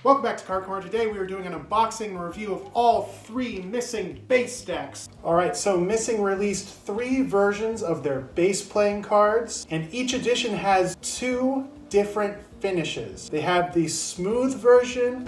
Welcome back to Card Corner. Today we are doing an unboxing and review of all 3 Missing base decks. Alright, so Missing released 3 versions of their base playing cards, and each edition has 2 different finishes. They have the smooth version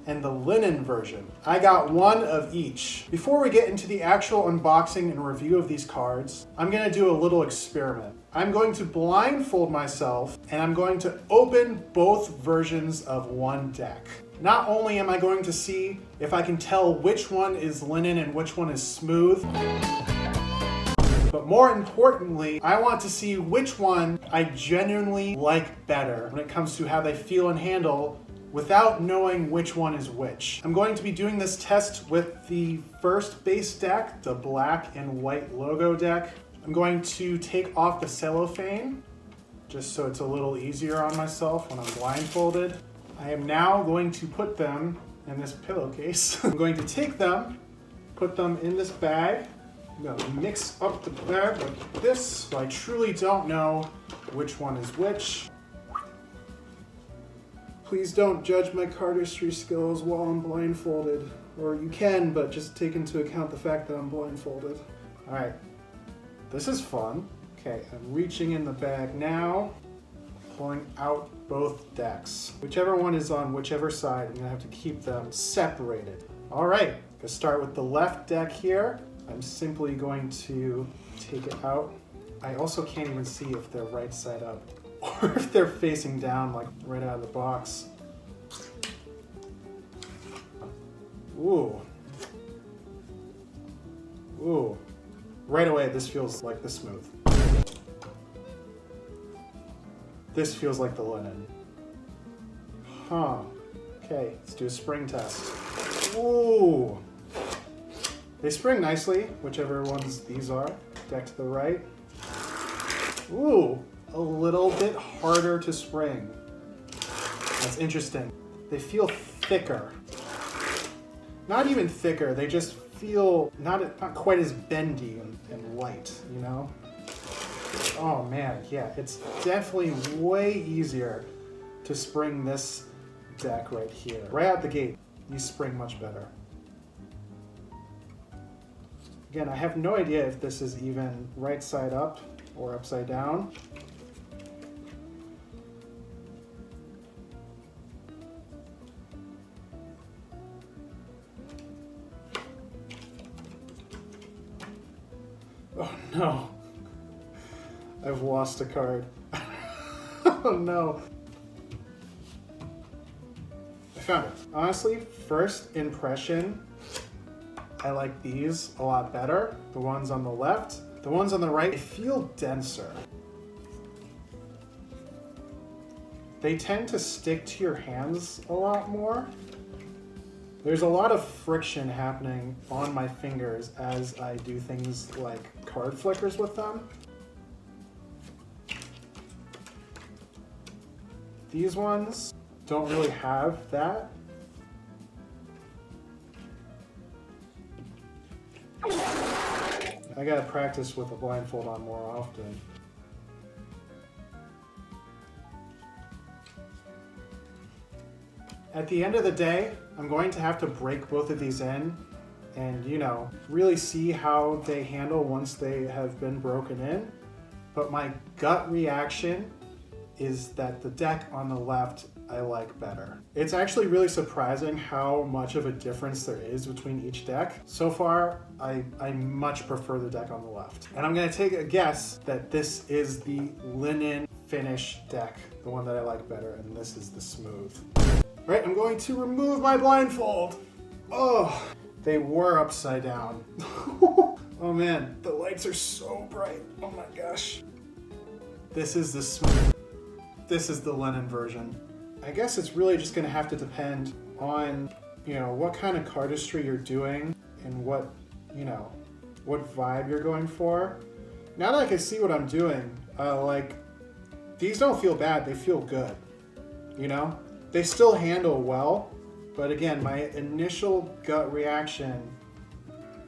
and the linen version. I got one of each. Before we get into the actual unboxing and review of these cards, I'm gonna do a little experiment. I'm going to blindfold myself and I'm going to open both versions of one deck. Not only am I going to see if I can tell which one is linen and which one is smooth, but more importantly, I want to see which one I genuinely like better when it comes to how they feel and handle without knowing which one is which. I'm going to be doing this test with the first base deck, the black and white logo deck. I'm going to take off the cellophane, just so it's a little easier on myself when I'm blindfolded. I am now going to put them in this pillowcase. I'm going to take them, put them in this bag. I'm going to mix up the bag like this, so I truly don't know which one is which. Please don't judge my cardistry skills while I'm blindfolded. Or you can, but just take into account the fact that I'm blindfolded. All right, this is fun. Okay, I'm reaching in the bag now, pulling out both decks. Whichever one is on whichever side, I'm gonna have to keep them separated. All right, gonna start with the left deck here. I'm simply going to take it out. I also can't even see if they're right side up or if they're facing down, like right out of the box. Ooh. Ooh. Right away, this feels like the smooth. This feels like the linen. Huh. Okay, let's do a spring test. Ooh. They spring nicely, whichever ones these are. Deck to the right. Ooh. A little bit harder to spring. That's interesting. They feel thicker. Not even thicker, they just feel not quite as bendy and light, you know? Oh man, yeah, it's definitely way easier to spring this deck right here. Right out the gate, you spring much better. Again, I have no idea if this is even right side up or upside down. Oh no, I've lost a card. Oh no. I found it. Honestly, first impression, I like these a lot better. The ones on the left. The ones on the right, they feel denser. They tend to stick to your hands a lot more. There's a lot of friction happening on my fingers as I do things like card flickers with them. These ones don't really have that. I gotta practice with a blindfold on more often. At the end of the day, I'm going to have to break both of these in and, you know, really see how they handle once they have been broken in. But my gut reaction is that the deck on the left I like better. It's actually really surprising how much of a difference there is between each deck. So far, I much prefer the deck on the left. And I'm gonna take a guess that this is the linen finish deck, the one that I like better, and this is the smooth. Right, I'm going to remove my blindfold. Oh, they were upside down. Oh man, the lights are so bright. Oh my gosh. This is the smooth. This is the linen version. I guess it's really just gonna have to depend on, you know, what kind of cardistry you're doing and what, you know, what vibe you're going for. Now that I can see what I'm doing, like, these don't feel bad, they feel good, you know? They still handle well, but again, my initial gut reaction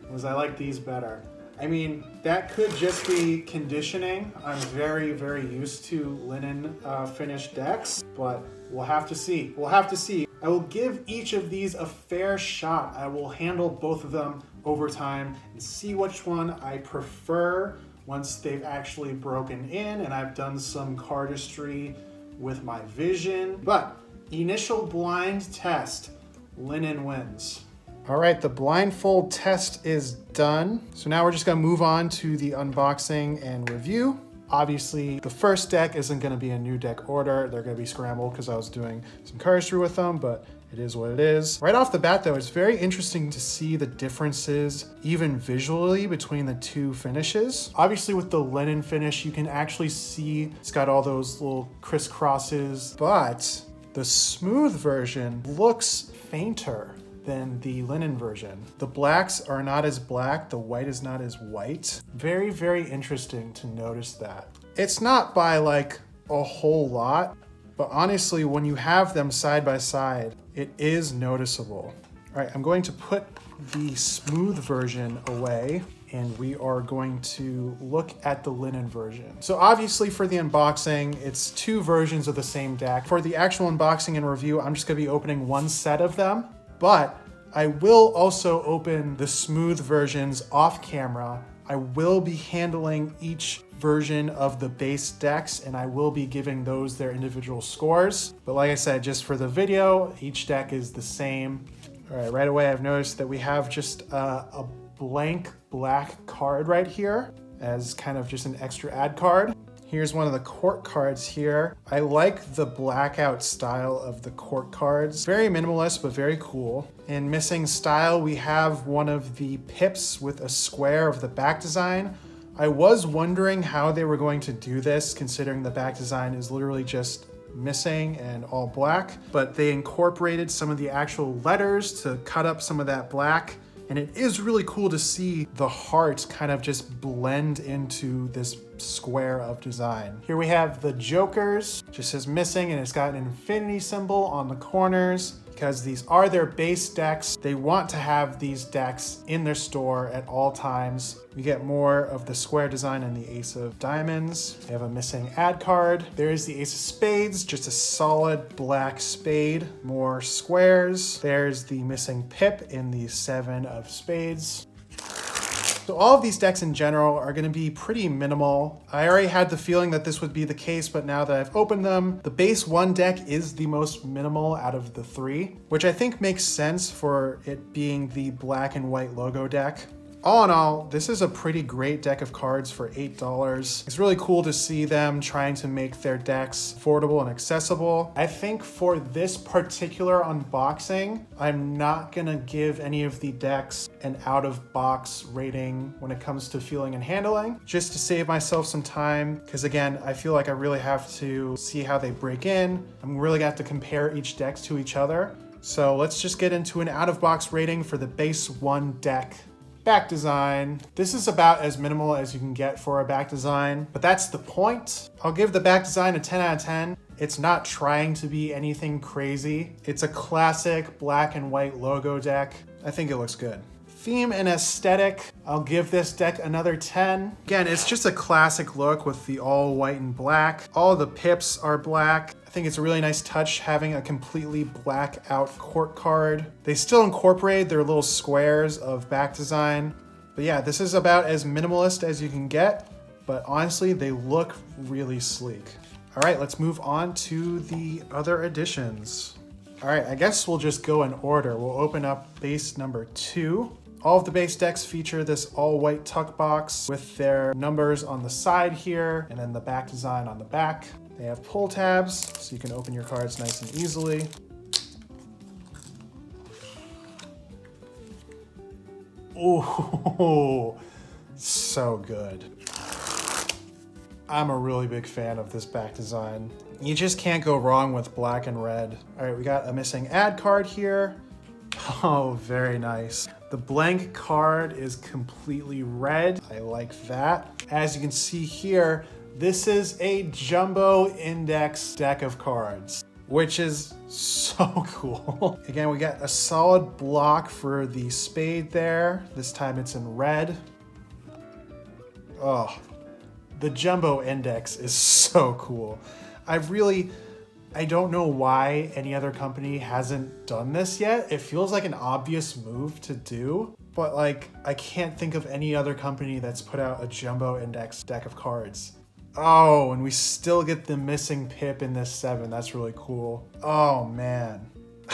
was I like these better. I mean, that could just be conditioning. I'm very, very used to linen finished decks, but we'll have to see. We'll have to see. I will give each of these a fair shot. I will handle both of them over time and see which one I prefer once they've actually broken in and I've done some cardistry with my vision. But initial blind test, linen wins. All right, the blindfold test is done. So now we're just gonna move on to the unboxing and review. Obviously, the first deck isn't gonna be a new deck order. They're gonna be scrambled because I was doing some cardistry with them, but it is what it is. Right off the bat though, it's very interesting to see the differences, even visually, between the two finishes. Obviously with the linen finish, you can actually see it's got all those little crisscrosses, but the smooth version looks fainter than the linen version. The blacks are not as black, the white is not as white. Very, very interesting to notice that. It's not by like a whole lot, but honestly, when you have them side by side, it is noticeable. All right, I'm going to put the smooth version away and we are going to look at the linen version. So obviously for the unboxing, it's two versions of the same deck. For the actual unboxing and review, I'm just gonna be opening one set of them. But I will also open the smooth versions off camera. I will be handling each version of the base decks and I will be giving those their individual scores. But like I said, just for the video, each deck is the same. All right, right away I've noticed that we have just a blank black card right here as kind of just an extra add card. Here's one of the court cards here. I like the blackout style of the court cards. Very minimalist, but very cool. In missing style, we have one of the pips with a square of the back design. I was wondering how they were going to do this, considering the back design is literally just missing and all black, but they incorporated some of the actual letters to cut up some of that black. And it is really cool to see the heart kind of just blend into this square of design. Here we have the Jokers, just says missing, and it's got an infinity symbol on the corners because these are their base decks. They want to have these decks in their store at all times. We get more of the square design and the Ace of Diamonds. We have a missing ad card. There's the Ace of Spades, just a solid black spade, more squares. There's the missing pip in the Seven of Spades. So all of these decks in general are gonna be pretty minimal. I already had the feeling that this would be the case, but now that I've opened them, the base one deck is the most minimal out of the three, which I think makes sense for it being the black and white logo deck. All in all, this is a pretty great deck of cards for $8. It's really cool to see them trying to make their decks affordable and accessible. I think for this particular unboxing, I'm not gonna give any of the decks an out-of-box rating when it comes to feeling and handling, just to save myself some time, because again, I feel like I really have to see how they break in. I'm really gonna have to compare each decks to each other. So let's just get into an out-of-box rating for the base one deck. Back design. This is about as minimal as you can get for a back design, but that's the point. I'll give the back design a 10 out of 10. It's not trying to be anything crazy. It's a classic black and white logo deck. I think it looks good. Theme and aesthetic, I'll give this deck another 10. Again, it's just a classic look with the all white and black. All the pips are black. I think it's a really nice touch having a completely black out court card. They still incorporate their little squares of back design. But yeah, this is about as minimalist as you can get, but honestly, they look really sleek. All right, let's move on to the other editions. All right, I guess we'll just go in order. We'll open up base number 2. All of the base decks feature this all white tuck box with their numbers on the side here, and then the back design on the back. They have pull tabs, so you can open your cards nice and easily. Oh, so good. I'm a really big fan of this back design. You just can't go wrong with black and red. All right, we got a missing ad card here. Oh, very nice. The blank card is completely red. I like that. As you can see here, this is a jumbo index deck of cards, which is so cool. Again, we got a solid block for the spade there. This time it's in red. Oh, the Jumbo Index is so cool. I don't know why any other company hasn't done this yet. It feels like an obvious move to do, but like I can't think of any other company that's put out a Jumbo Index deck of cards. Oh, and we still get the missing Pip in this 7. That's really cool. Oh man,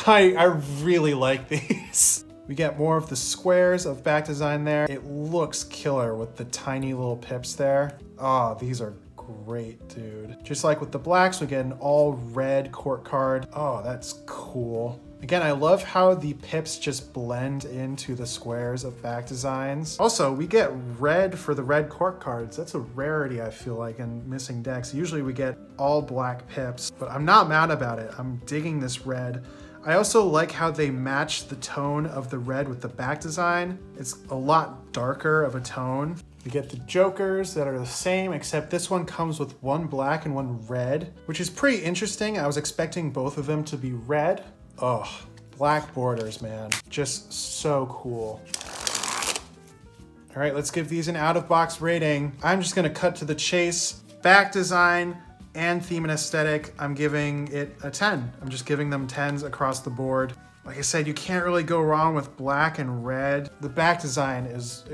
I really like these. We get more of the squares of back design there. It looks killer with the tiny little pips there. Oh, these are great, dude. Just like with the blacks, we get an all red court card. Oh, that's cool. Again, I love how the pips just blend into the squares of back designs. Also, we get red for the red court cards. That's a rarity, I feel like, in missing decks. Usually we get all black pips, but I'm not mad about it. I'm digging this red. I also like how they match the tone of the red with the back design. It's a lot darker of a tone. We get the jokers that are the same, except this one comes with one black and one red, which is pretty interesting. I was expecting both of them to be red. Oh, black borders, man. Just so cool. All right, let's give these an out-of-box rating. I'm just gonna cut to the chase. Back design and theme and aesthetic, I'm giving it a 10. I'm just giving them 10s across the board. Like I said, you can't really go wrong with black and red. The back design is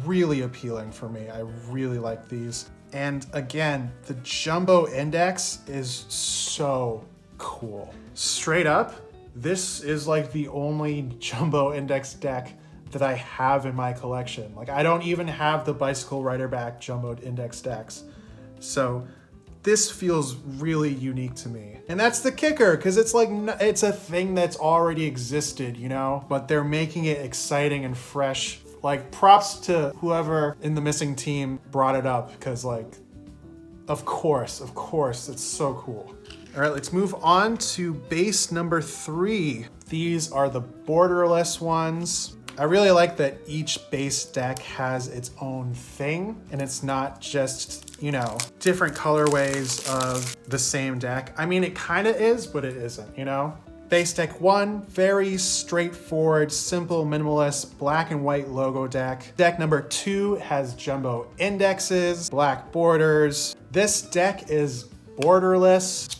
really appealing for me. I really like these. And again, the Jumbo Index is so cool. Straight up, this is like the only Jumbo Index deck that I have in my collection. Like I don't even have the Bicycle Rider Back Jumbo Index decks. So this feels really unique to me. And that's the kicker, because it's like, it's a thing that's already existed, you know? But they're making it exciting and fresh. Like props to whoever in the missing team brought it up, because like, of course, it's so cool. All right, let's move on to base number 3. These are the borderless ones. I really like that each base deck has its own thing, and it's not just, you know, different colorways of the same deck. I mean, it kind of is, but it isn't, you know? Base deck 1, very straightforward, simple, minimalist, black and white logo deck. Deck number 2 has Jumbo Indexes, black borders. This deck is borderless.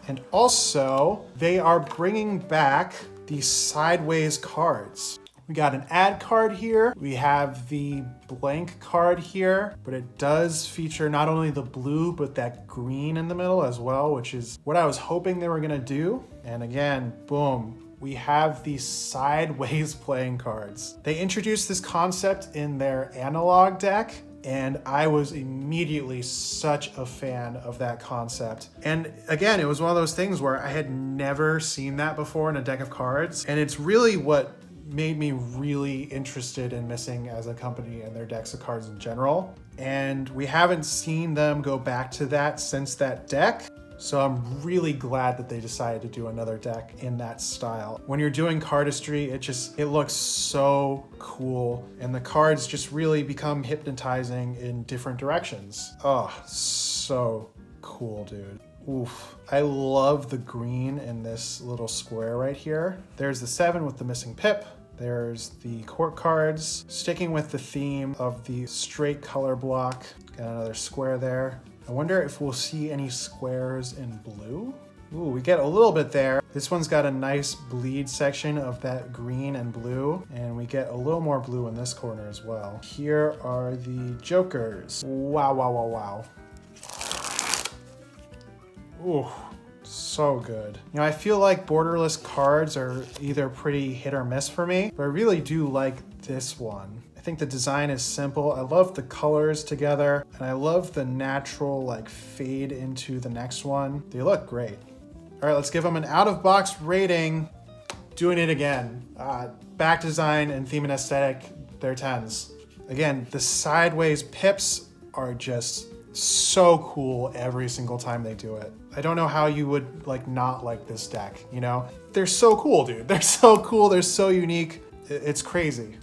And also, they are bringing back the sideways cards. We got an ad card here. We have the blank card here, but it does feature not only the blue, but that green in the middle as well, which is what I was hoping they were gonna do. And again, boom, we have these sideways playing cards. They introduced this concept in their analog deck, and I was immediately such a fan of that concept. And again, it was one of those things where I had never seen that before in a deck of cards, and it's really what made me really interested in Missing as a company and their decks of cards in general. And we haven't seen them go back to that since that deck. So I'm really glad that they decided to do another deck in that style. When you're doing cardistry, it looks so cool. And the cards just really become hypnotizing in different directions. Oh, so cool, dude. Oof. I love the green in this little square right here. There's the 7 with the missing pip. There's the court cards. Sticking with the theme of the straight color block. Got another square there. I wonder if we'll see any squares in blue. Ooh, we get a little bit there. This one's got a nice bleed section of that green and blue, and we get a little more blue in this corner as well. Here are the jokers. Wow, wow, wow, wow. Ooh, so good. You know, I feel like borderless cards are either pretty hit or miss for me, but I really do like this one. I think the design is simple. I love the colors together, and I love the natural like fade into the next one. They look great. All right, let's give them an out-of-box rating. Doing it again. Back design and theme and aesthetic, they're 10s. Again, the sideways pips are just so cool every single time they do it. I don't know how you would like not like this deck, you know? They're so cool, dude. They're so cool. They're so unique. It's crazy.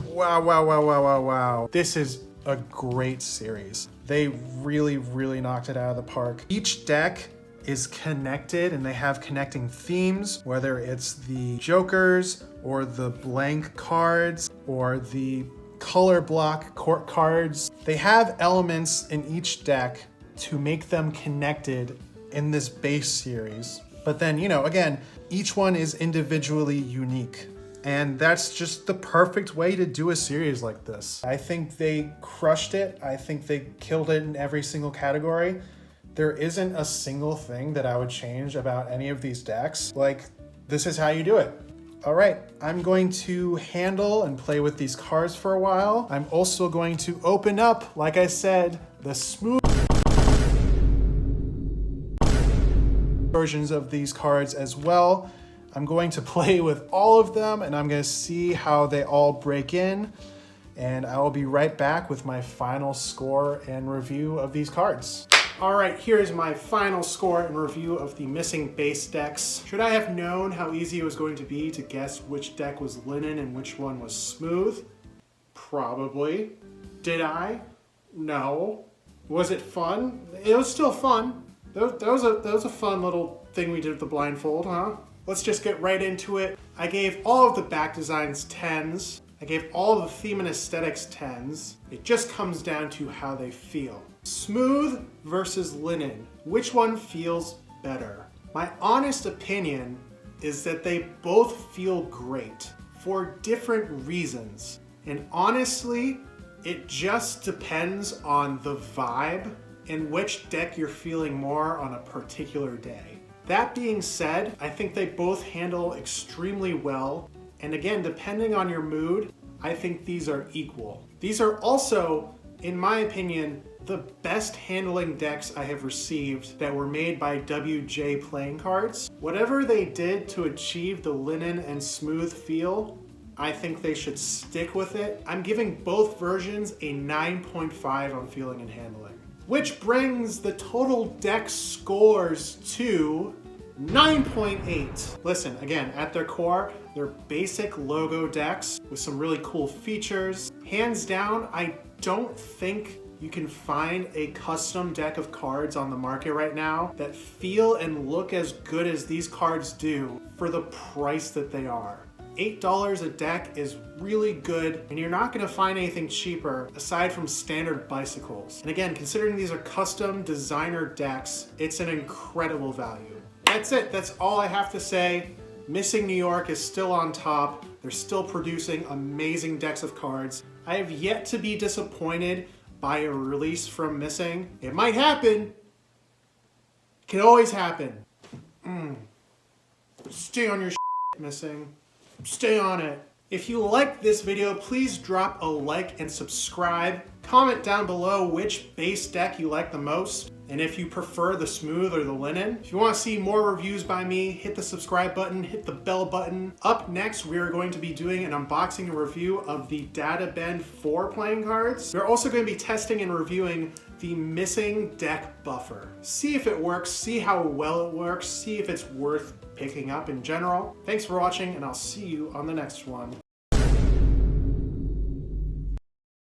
Wow, wow, wow, wow, wow, wow. This is a great series. They really, really knocked it out of the park. Each deck is connected and they have connecting themes, whether it's the jokers or the blank cards or the color block court cards. They have elements in each deck to make them connected in this base series. But then, you know, again, each one is individually unique. And that's just the perfect way to do a series like this. I think they crushed it. I think they killed it in every single category. There isn't a single thing that I would change about any of these decks. Like, this is how you do it. All right, I'm going to handle and play with these cards for a while. I'm also going to open up, like I said, the smooth versions of these cards as well. I'm going to play with all of them and I'm going to see how they all break in. And I will be right back with my final score and review of these cards. All right, here's my final score and review of the missing base decks. Should I have known how easy it was going to be to guess which deck was linen and which one was smooth? Probably. Did I? No. Was it fun? It was still fun. That was a fun little thing we did with the blindfold, huh? Let's just get right into it. I gave all of the back designs 10s. I gave all of the theme and aesthetics 10s. It just comes down to how they feel. Smooth versus linen. Which one feels better? My honest opinion is that they both feel great for different reasons. And honestly, it just depends on the vibe and which deck you're feeling more on a particular day. That being said, I think they both handle extremely well. And again, depending on your mood, I think these are equal. These are also, in my opinion, the best handling decks I have received that were made by WJ Playing Cards. Whatever they did to achieve the linen and smooth feel, I think they should stick with it. I'm giving both versions a 9.5 on feeling and handling. Which brings the total deck scores to 9.8. Listen, again, at their core, they're basic logo decks with some really cool features. Hands down, I don't think you can find a custom deck of cards on the market right now that feel and look as good as these cards do for the price that they are. $8 a deck is really good, and you're not gonna find anything cheaper aside from standard bicycles. And again, considering these are custom designer decks, it's an incredible value. That's it, that's all I have to say. Missing New York is still on top. They're still producing amazing decks of cards. I have yet to be disappointed by a release from Missing. It might happen. It can always happen. Stay on your Missing. Stay on it. If you liked this video, please drop a like and subscribe. Comment down below which base deck you like the most, and if you prefer the smooth or the linen. If you want to see more reviews by me, hit the subscribe button, hit the bell button. Up next, we are going to be doing an unboxing and review of the Data Bend 4 playing cards. We're also going to be testing and reviewing the Missing deck buffer. See if it works, see how well it works, see if it's worth picking up in general. Thanks for watching, and I'll see you on the next one.